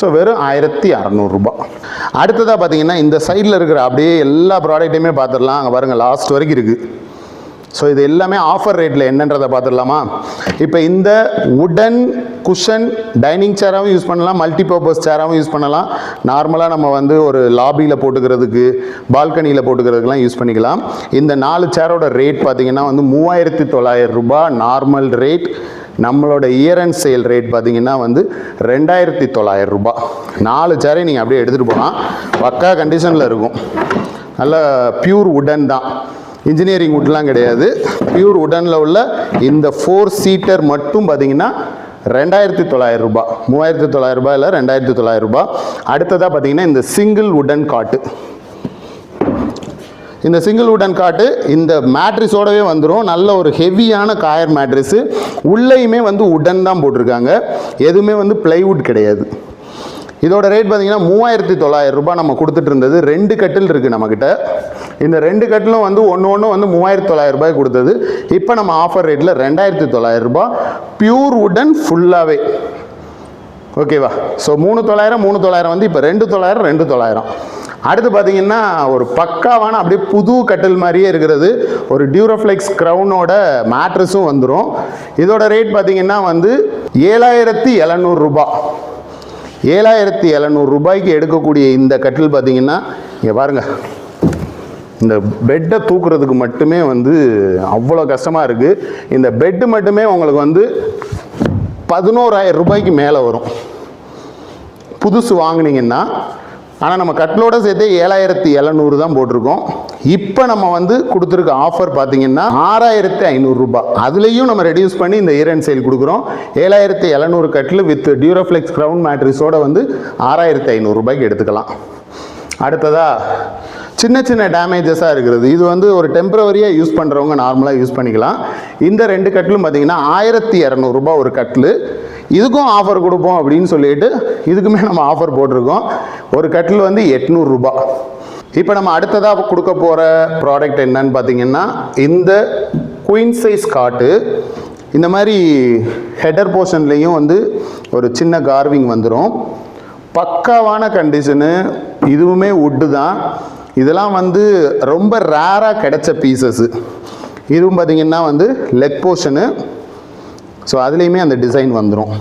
ஸோ வெறும் 1,600 ரூபா. அடுத்ததாக பார்த்தீங்கன்னா இந்த சைடில் இருக்கிற அப்படியே எல்லா ப்ராடக்ட்டையுமே பார்த்துடலாம். அங்கே பாருங்கள், லாஸ்ட் வரைக்கும் இருக்குது. ஸோ இது எல்லாமே ஆஃபர் ரேட்டில் என்னன்றதை பார்த்துடலாமா? இப்போ இந்த உடன் குஷன் டைனிங் சேராகவும் யூஸ் பண்ணலாம், மல்டிபர்பஸ் சேராகவும் யூஸ் பண்ணலாம். நார்மலாக நம்ம வந்து ஒரு லாபியில் போட்டுக்கிறதுக்கு, பால்கனியில் போட்டுக்கிறதுக்கெலாம் யூஸ் பண்ணிக்கலாம். இந்த 4 சேரோட ரேட் பார்த்திங்கன்னா வந்து 3,900 ரூபா நார்மல் ரேட். நம்மளோட இயர் அண்ட் சேல் ரேட் பார்த்திங்கன்னா வந்து 2,900 ரூபா. 4 சேரை நீங்கள் அப்படியே எடுத்துகிட்டு போகலாம். பக்கா கண்டிஷனில் இருக்கும். நல்ல பியூர் உடன் தான், இன்ஜினியரிங் வுட்லாம் கிடையாது. பியூர் உடனில் உள்ள இந்த 4 சீட்டர் மட்டும் பார்த்தீங்கன்னா 2,900 ரூபா. 3,900 ரூபாய் இல்லை, 2,900 ரூபா. அடுத்ததாக பார்த்தீங்கன்னா இந்த சிங்கிள் உடன் காட்டு. இந்த சிங்கிள் உடன் காட்டு இந்த மேட்ரிஸோடவே வந்துடும். நல்ல ஒரு ஹெவியான காயர் மேட்ரிஸு. உள்ளேயுமே வந்து உடன் தான் போட்டிருக்காங்க, எதுவுமே வந்து பிளைவுட் கிடையாது. இதோட ரேட் பார்த்தீங்கன்னா 3,900 ரூபாய் நம்ம கொடுத்துட்டு இருந்தது. 2 கட்டில் இருக்குது நம்மக்கிட்ட. இந்த 2 கட்டிலும் வந்து ஒன்று வந்து 3,900 ரூபாய் கொடுத்தது. இப்போ நம்ம ஆஃபர் ரேட்டில் 2,900 ரூபாய் பியூர் உடன் ஃபுல்லாகவே. ஓகேவா? ஸோ 3,900 வந்து இப்போ 2,900. அடுத்து பார்த்தீங்கன்னா ஒரு பக்காவான அப்படியே புது கட்டில் மாதிரியே இருக்கிறது. ஒரு டியூரோஃப்ளெக்ஸ் க்ரௌனோட மேட்ரஸும் வந்துடும். இதோட ரேட் பார்த்தீங்கன்னா வந்து 7,700 ரூபாய். 7,700 ரூபாய்க்கு எடுக்கக்கூடிய இந்த கட்டில் பார்த்தீங்கன்னா இங்கே பாருங்கள், இந்த பெட்டை தூக்குறதுக்கு மட்டுமே வந்து அவ்வளோ கஷ்டமாக இருக்குது. இந்த பெட்டு மட்டுமே உங்களுக்கு வந்து 11,000 ரூபாய்க்கு மேலே வரும் புதுசு வாங்கினீங்கன்னா. ஆனால் நம்ம கட்டிலோட சேர்த்து 7,700 தான் போட்டிருக்கோம். இப்போ நம்ம வந்து கொடுத்துருக்க ஆஃபர் பார்த்தீங்கன்னா 6,500 ரூபாய். அதுலேயும் நம்ம ரெடியூஸ் பண்ணி இந்த இயர் அண்ட் சேல் கொடுக்குறோம். 7,700 கட்டில் வித் டியூரோஃப்ளெக்ஸ் க்ரௌன் மேட்ரிஸோட வந்து 6,500 ரூபாய்க்கு எடுத்துக்கலாம். அடுத்ததாக சின்ன சின்ன டேமேஜஸாக இருக்கிறது. இது வந்து ஒரு டெம்பரவரியாக யூஸ் பண்ணுறவங்க நார்மலாக யூஸ் பண்ணிக்கலாம். இந்த 2 கட்டிலும் பார்த்தீங்கன்னா 1,200 ரூபாய் ஒரு கட்டில். இதுக்கும் ஆஃபர் கொடுப்போம் அப்படின்னு சொல்லிட்டு இதுக்குமே நம்ம ஆஃபர் போட்டிருக்கோம். ஒரு கட்டில் வந்து 800 ரூபாய். இப்போ நம்ம அடுத்ததாக கொடுக்க போகிற ப்ராடக்ட் என்னன்னு பார்த்தீங்கன்னா இந்த குயின் சைஸ் காட்டு. இந்த மாதிரி ஹெடர் போர்ஷன்லேயும் வந்து ஒரு சின்ன கார்விங் வந்துடும். பக்காவான கண்டிஷனு. இதுவுமே வுட்டு தான். இதெல்லாம் வந்து ரொம்ப ரேராக கிடைச்ச பீசஸ்ஸு. இதுவும் பார்த்திங்கன்னா வந்து லெக் போர்ஷனு. ஸோ அதுலேயுமே அந்த டிசைன் வந்துடும்.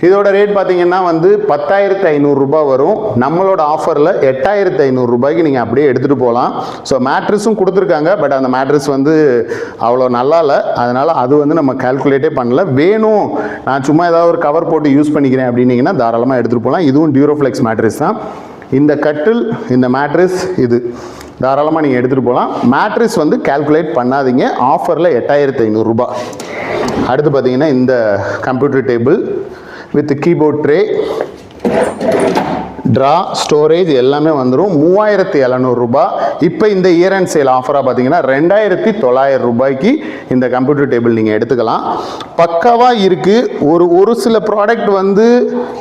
இதோட ரேட் பார்த்தீங்கன்னா வந்து 10,500 ரூபாய் வரும். நம்மளோட ஆஃபரில் 8,500 ரூபாய்க்கு நீங்கள் அப்படியே எடுத்துகிட்டு போகலாம். ஸோ மேட்ரஸும் கொடுத்துருக்காங்க. பட் அந்த மேட்ரஸ் வந்து அவ்வளோ நல்லா இல்லை. அதனால் அது வந்து நம்ம கால்குலேட்டே பண்ணல. வேணும் நான் சும்மா ஏதாவது ஒரு கவர் போட்டு யூஸ் பண்ணிக்கிறேன் அப்படின்னீங்கன்னா தாராளமாக எடுத்துகிட்டு போகலாம். இதுவும் டியூரோஃப்ளெக்ஸ் மேட்ரஸ் தான். இந்த கட்டில், இந்த மேட்ரஸ், இது தாராளமாக நீங்கள் எடுத்துகிட்டு போகலாம். மேட்ரஸ் வந்து கால்குலேட் பண்ணாதீங்க. ஆஃபரில் 8,500 ரூபாய். அடுத்து பார்த்தீங்கன்னா இந்த computer table with keyboard tray, draw, storage எல்லாமே வந்துடும். 3,700 ரூபாய். இப்போ இந்த இயர் அண்ட் சேல் ஆஃபராக பார்த்தீங்கன்னா 2,900 ரூபாய்க்கு இந்த கம்ப்யூட்டர் டேபிள் நீங்கள் எடுத்துக்கலாம். பக்காவாக இருக்குது. ஒரு சில ப்ராடக்ட் வந்து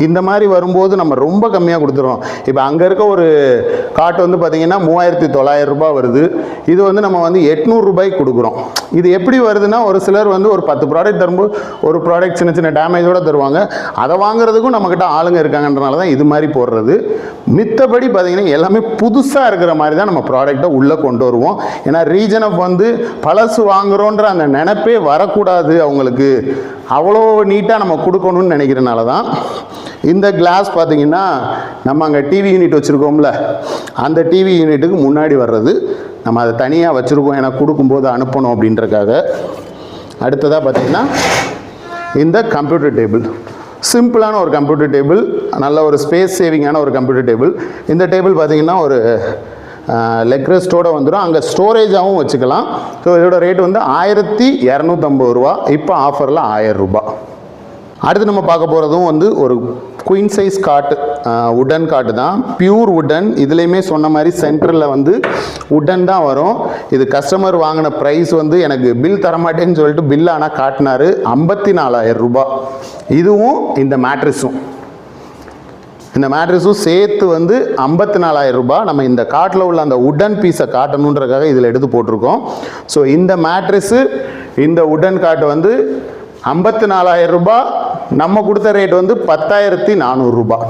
இந்த மாதிரி வரும்போது நம்ம ரொம்ப கம்மியாக கொடுத்துருவோம். இப்போ அங்கே இருக்க ஒரு காட்டு வந்து பார்த்தீங்கன்னா 3,900 ரூபாய் வருது. இது வந்து நம்ம வந்து 800 ரூபாய்க்கு கொடுக்குறோம். இது எப்படி வருதுன்னா, ஒரு சிலர் வந்து ஒரு 10 ப்ராடக்ட் தரும்போது ஒரு ப்ராடக்ட் சின்ன சின்ன டேமேஜோடு தருவாங்க. அதை வாங்குறதுக்கும் நம்மக்கிட்ட ஆளுங்க இருக்காங்கன்றனால தான் இது மாதிரி போடுறது. மித்தபடி பார்த்தீங்கன்னா எல்லாமே புதுசாக இருக்கிற மாதிரி தான் நம்ம ப்ராடக்டை உள்ளே கொண்டு வருவோம். ஏன்னா ரீஜன் ஆஃப் வந்து பழசு வாங்குறோன்ற அந்த நினைப்பே வரக்கூடாது அவங்களுக்கு. அவ்வளோ நீட்டாக நம்ம கொடுக்கணும்னு நினைக்கிறனால தான். இந்த கிளாஸ் பார்த்தீங்கன்னா நம்ம அங்கே டிவி யூனிட் வச்சுருக்கோம்ல, அந்த டிவி யூனிட்டுக்கு முன்னாடி வர்றது. நம்ம அதை தனியாக வச்சுருக்கோம், ஏன்னா கொடுக்கும்போது அனுப்பணும் அப்படின்றக்காக. அடுத்ததாக பார்த்தீங்கன்னா இந்த கம்ப்யூட்டர் டேபிள். சிம்பிளான ஒரு கம்ப்யூட்டர் டேபிள், நல்ல ஒரு ஸ்பேஸ் சேவிங்கான ஒரு கம்ப்யூட்டர் டேபிள். இந்த டேபிள் பார்த்தீங்கன்னா ஒரு லெக் ரெஸ்ட்டோடு வந்துடும். அங்கே ஸ்டோரேஜாகவும் வச்சுக்கலாம். ஸோ இதோட ரேட் வந்து 1,250 ரூபா. இப்போ ஆஃபரில் 1000 ரூபாய். அடுத்து நம்ம பார்க்க போகிறதும் வந்து ஒரு குயின் சைஸ் காட்டு, உடன் காட்டு தான், பியூர் உடன். இதுலேயுமே சொன்ன மாதிரி சென்டரில் வந்து உடன் தான் வரும். இது கஸ்டமர் வாங்கின ப்ரைஸ் வந்து எனக்கு பில் தரமாட்டேன்னு சொல்லிட்டு பில் ஆனால் காட்டினார் 54,000 ரூபாய். இதுவும் இந்த மேட்ரஸும் சேர்த்து வந்து 54,000 ரூபாய். நம்ம இந்த காட்டில் உள்ள அந்த உடன் பீஸை காட்டணுன்றக்காக இதில் எடுத்து போட்டிருக்கோம். ஸோ இந்த மேட்ரஸு, இந்த உடன் காட்டு வந்து 54,000 ரூபாய். நம்ம கொடுத்த ரேட் வந்து 10,400 ரூபாய்.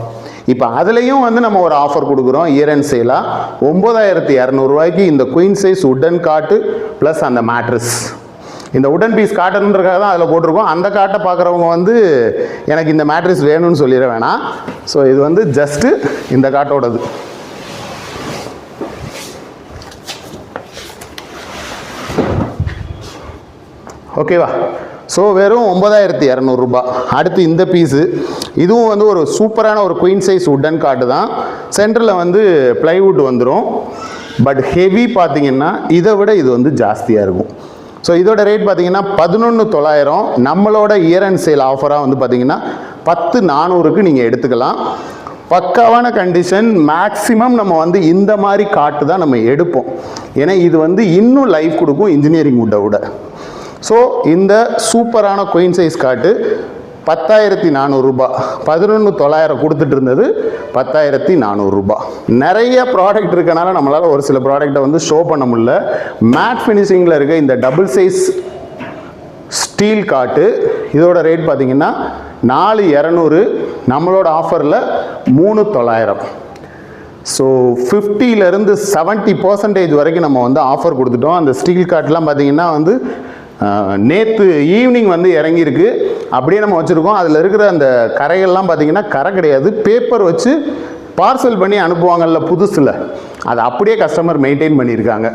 இப்போ அதுலேயும் வந்து நம்ம ஒரு ஆஃபர் கொடுக்குறோம். இயர் அண்ட் சேலாக 9,200 ரூபாய்க்கு இந்த குயின் சைஸ் உடன் காட்டு ப்ளஸ் அந்த மேட்ரஸ். இந்த உடன் பீஸ் காட்டணுன்றக்காக தான் அதில் போட்டிருக்கோம். அந்த காட்டை பார்க்குறவங்க வந்து எனக்கு இந்த மேட்ரஸ் வேணும்னு சொல்லிட வேணாம். ஸோ இது வந்து ஜஸ்ட்டு இந்த காட்டோடது. ஓகேவா? ஸோ வெறும் 9,200 ரூபாய். அடுத்து இந்த பீஸு, இதுவும் வந்து ஒரு சூப்பரான ஒரு குயின் சைஸ் உடன் காட்டு தான். சென்டரில் வந்து ப்ளைவுட் வந்துடும். பட் ஹெவி பார்த்தீங்கன்னா இதை விட இது வந்து ஜாஸ்தியாக இருக்கும். ஸோ இதோட ரேட் பார்த்தீங்கன்னா 11,900. நம்மளோட இயர் அண்ட் சேல் ஆஃபராக வந்து பார்த்தீங்கன்னா 10,400க்கு நீங்கள் எடுத்துக்கலாம். பக்காவான கண்டிஷன். மேக்ஸிமம் நம்ம வந்து இந்த மாதிரி காட்டு தான் நம்ம எடுப்போம். ஏன்னா இது வந்து இன்னும் லைஃப் கொடுக்கும் இன்ஜினியரிங் வுட்டை விட. ஸோ இந்த சூப்பரான குயின் சைஸ் காட்டு 10,400 ரூபாய். 11,900 கொடுத்துட்டு இருந்தது 10,400 ரூபாய். நிறைய ப்ராடக்ட் இருக்கனால நம்மளால் ஒரு சில ப்ராடக்டை வந்து ஷோ பண்ண முடியல. மேட் ஃபினிஷிங்கில் இருக்க இந்த டபுள் சைஸ் ஸ்டீல் காட்டு, இதோட ரேட் பார்த்தீங்கன்னா 4,200. நம்மளோட ஆஃபரில் 3,900. ஸோ 50லேருந்து 70% வரைக்கும் நம்ம வந்து ஆஃபர் கொடுத்துட்டோம். அந்த ஸ்டீல் கார்ட்லாம் பார்த்தீங்கன்னா வந்து நேற்று ஈவினிங் வந்து இறங்கியிருக்கு. அப்படியே நம்ம வச்சுருக்கோம். அதில் இருக்கிற அந்த கரைகள்லாம் பார்த்தீங்கன்னா கரை கிடையாது, பேப்பர் வச்சு பார்சல் பண்ணி அனுப்புவாங்கல்ல புதுசில், அதை அப்படியே கஸ்டமர் மெயின்டைன் பண்ணியிருக்காங்க.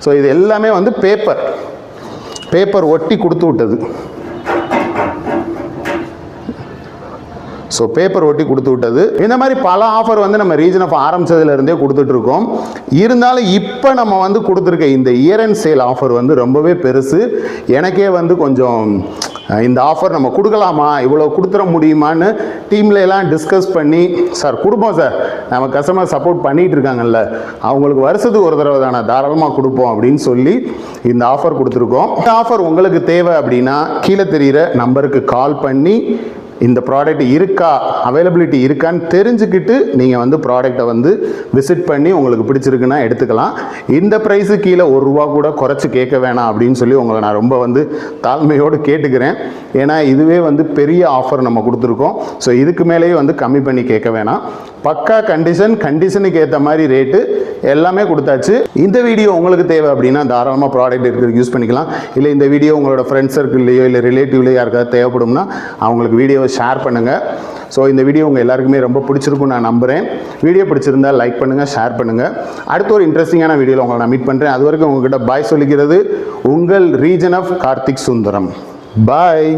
ஸோ இது எல்லாமே வந்து பேப்பர் ஒட்டி கொடுத்து விட்டது. ஸோ பேப்பர் ஒட்டி கொடுத்து விட்டது. இந்த மாதிரி பல ஆஃபர் வந்து நம்ம ரீஜன் ஆஃப் ஆரம்பிச்சதுலேருந்தே கொடுத்துட்ருக்கோம். இருந்தாலும் இப்போ நம்ம வந்து கொடுத்துருக்க இந்த இயர் அண்ட் சேல் ஆஃபர் வந்து ரொம்பவே பெருசு. எனக்கே வந்து கொஞ்சம் இந்த ஆஃபர் நம்ம கொடுக்கலாமா, இவ்வளோ கொடுத்துட முடியுமான்னு டீமில் எல்லாம் டிஸ்கஸ் பண்ணி, சார் கொடுப்போம் சார், நம்ம கஸ்டமர் சப்போர்ட் பண்ணிகிட்டு இருக்காங்கல்ல, அவங்களுக்கு வருஷத்துக்கு ஒரு தடவை தானே, தாராளமாக கொடுப்போம் அப்படின்னு சொல்லி இந்த ஆஃபர் கொடுத்துருக்கோம். இந்த ஆஃபர் உங்களுக்கு தேவை அப்படின்னா கீழே தெரிகிற நம்பருக்கு கால் பண்ணி இந்த ப்ராடக்ட் இருக்கா, அவைலபிலிட்டி இருக்கான்னு தெரிஞ்சுக்கிட்டு நீங்கள் வந்து ப்ராடக்டை வந்து விசிட் பண்ணி உங்களுக்கு பிடிச்சிருக்குன்னா எடுத்துக்கலாம். இந்த ப்ரைஸு கீழே ₹1 கூட குறைச்சி கேட்க வேணாம் அப்படின்னு சொல்லி உங்களை நான் ரொம்ப வந்து தாழ்மையோடு கேட்டுக்கிறேன். ஏன்னா இதுவே வந்து பெரிய ஆஃபர் நம்ம கொடுத்துருக்கோம். ஸோ இதுக்கு மேலேயே வந்து கம்மி பண்ணி கேட்க வேணாம். பக்கா கண்டிஷனுக்கு ஏற்ற மாதிரி ரேட்டு எல்லாமே கொடுத்தாச்சு. இந்த வீடியோ உங்களுக்கு தேவை அப்படின்னா தாராளமாக ப்ராடக்ட் இருக்கிறது யூஸ் பண்ணிக்கலாம். இல்லை இந்த வீடியோ உங்களோட ஃப்ரெண்ட்ஸ் சர்க்கிள்லையோ இல்லை ரிலேட்டிவ்லையோ யாருக்காவது தேவைப்படும்னா அவங்களுக்கு வீடியோவை ஷேர் பண்ணுங்கள். ஸோ இந்த வீடியோ உங்கள் எல்லாருக்குமே ரொம்ப பிடிச்சிருக்கும்னு நான் நம்புகிறேன். வீடியோ பிடிச்சிருந்தால் லைக் பண்ணுங்கள், ஷேர் பண்ணுங்கள். அடுத்த ஒரு இன்ட்ரெஸ்டிங்கான வீடியோவில் உங்களை நான் மீட் பண்ணுறேன். அது வரைக்கும் உங்ககிட்ட பாய் சொல்லிக்கிறது உங்கள் region of Karthik Sundaram. Bye.